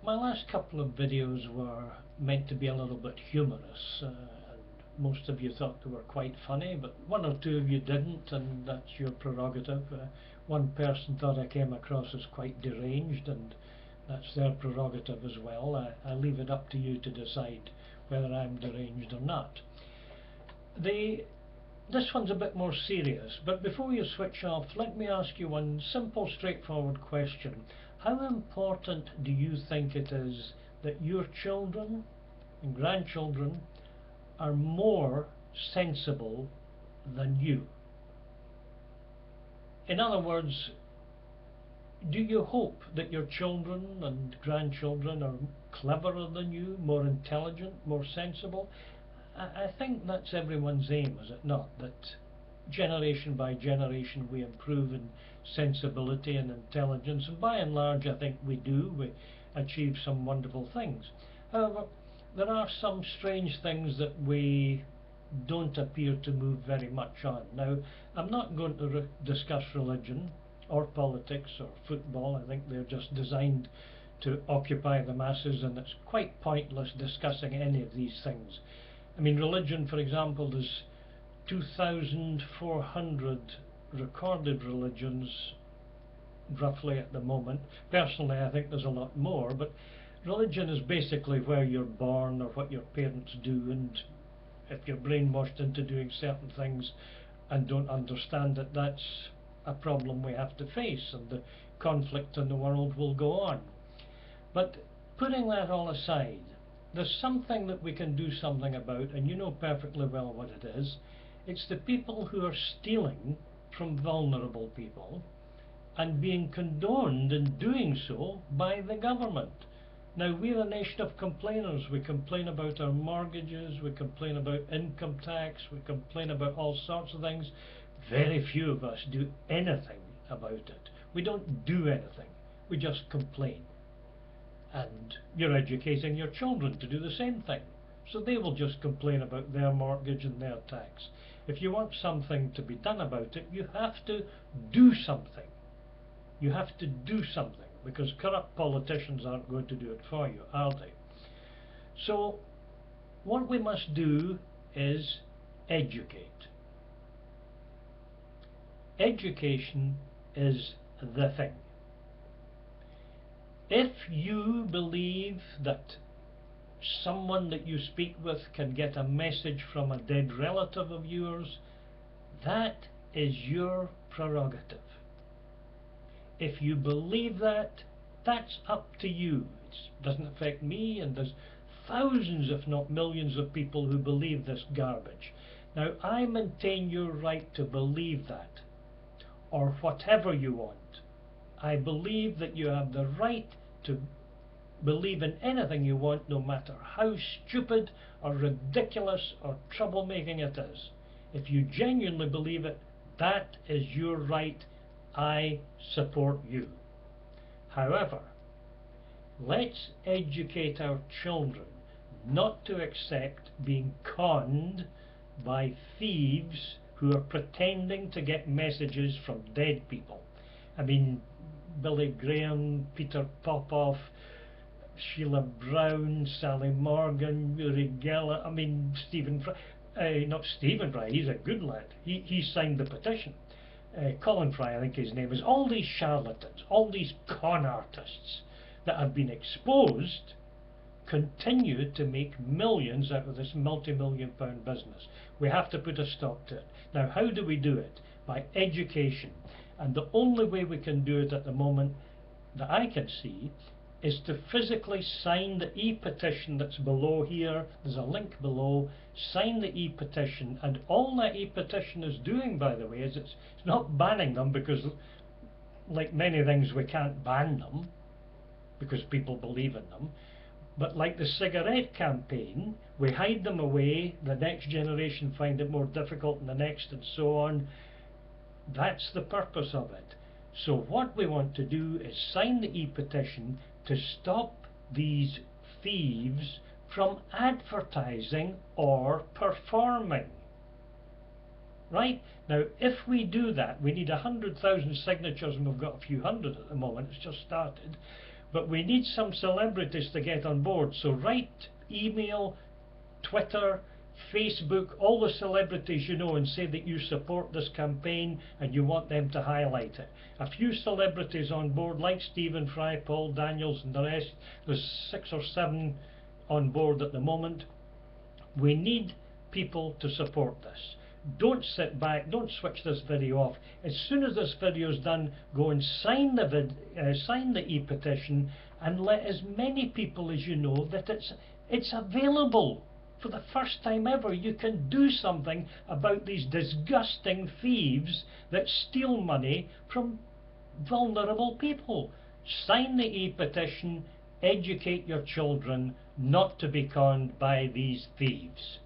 My last couple of videos were meant to be a little bit humorous, and most of you thought they were quite funny, but one or two of you didn't, and that's your prerogative. One person thought I came across as quite deranged, and that's their prerogative as well. I leave it up to you to decide whether I'm deranged or not. This one's a bit more serious, but before you switch off, let me ask you one simple, straightforward question. How important do you think it is that your children and grandchildren are more sensible than you? In other words, do you hope that your children and grandchildren are cleverer than you, more intelligent, more sensible? I think that's everyone's aim, is it not? That generation by generation we improve in sensibility and intelligence, and by and large I think we do. We achieve some wonderful things. However, there are some strange things that we don't appear to move very much on. Now, I'm not going to discuss religion or politics or football. I think they're just designed to occupy the masses, and it's quite pointless discussing any of these things. I mean, religion, for example, there's 2,400 recorded religions roughly at the moment. Personally, I think there's a lot more, but religion is basically where you're born or what your parents do, and if you're brainwashed into doing certain things and don't understand it, that's a problem we have to face, and the conflict in the world will go on. But putting that all aside, there's something that we can do something about, and you know perfectly well what it is. It's the people who are stealing from vulnerable people and being condoned in doing so by the government. Now, we're a nation of complainers. We complain about our mortgages, we complain about income tax, we complain about all sorts of things. Very few of us do anything about it. We don't do anything, we just complain. And you're educating your children to do the same thing, so they will just complain about their mortgage and their tax. If you want something to be done about it, you have to do something. You have to do something, because corrupt politicians aren't going to do it for you, are they? So what we must do is educate. Education is the thing. If you believe that someone that you speak with can get a message from a dead relative of yours, that is your prerogative. If you believe that, that's up to you. It doesn't affect me, and there's thousands if not millions of people who believe this garbage. Now, I maintain your right to believe that, or whatever you want. I believe that you have the right to believe in anything you want, no matter how stupid or ridiculous or troublemaking it is. If you genuinely believe it, that is your right. I support you. However, let's educate our children not to accept being conned by thieves who are pretending to get messages from dead people. I mean, Billy Graham, Peter Popoff, Sheila Brown, Sally Morgan, Uri Geller, I mean Stephen Fry, not Stephen Fry, he's a good lad, he signed the petition. Colin Fry, I think his name is. All these charlatans, all these con artists that have been exposed continue to make millions out of this multi-million-pound business. We have to put a stop to it. Now, how do we do it? By education. And the only way we can do it at the moment that I can see is to physically sign the ePetition that's below here. There's a link below. Sign the ePetition, and all that ePetition is doing, by the way, is it's not banning them, because like many things we can't ban them because people believe in them. But like the cigarette campaign, we hide them away, the next generation find it more difficult, and the next, and so on. That's the purpose of it. So what we want to do is sign the ePetition to stop these thieves from advertising or performing. Right? Now, if we do that, we need 100,000 signatures, and we've got a few hundred at the moment, it's just started. but we need some celebrities to get on board. So write email, Twitter, Facebook, all the celebrities you know, and say that you support this campaign and you want them to highlight it. A few celebrities on board, like Stephen Fry, Paul Daniels and the rest. There's 6 or 7 on board at the moment. We need people to support this. Don't sit back, don't switch this video off. As soon as this video is done, go and sign the e-petition, and let as many people as you know that it's available. For the first time ever, you can do something about these disgusting thieves that steal money from vulnerable people. Sign the e-petition, educate your children not to be conned by these thieves.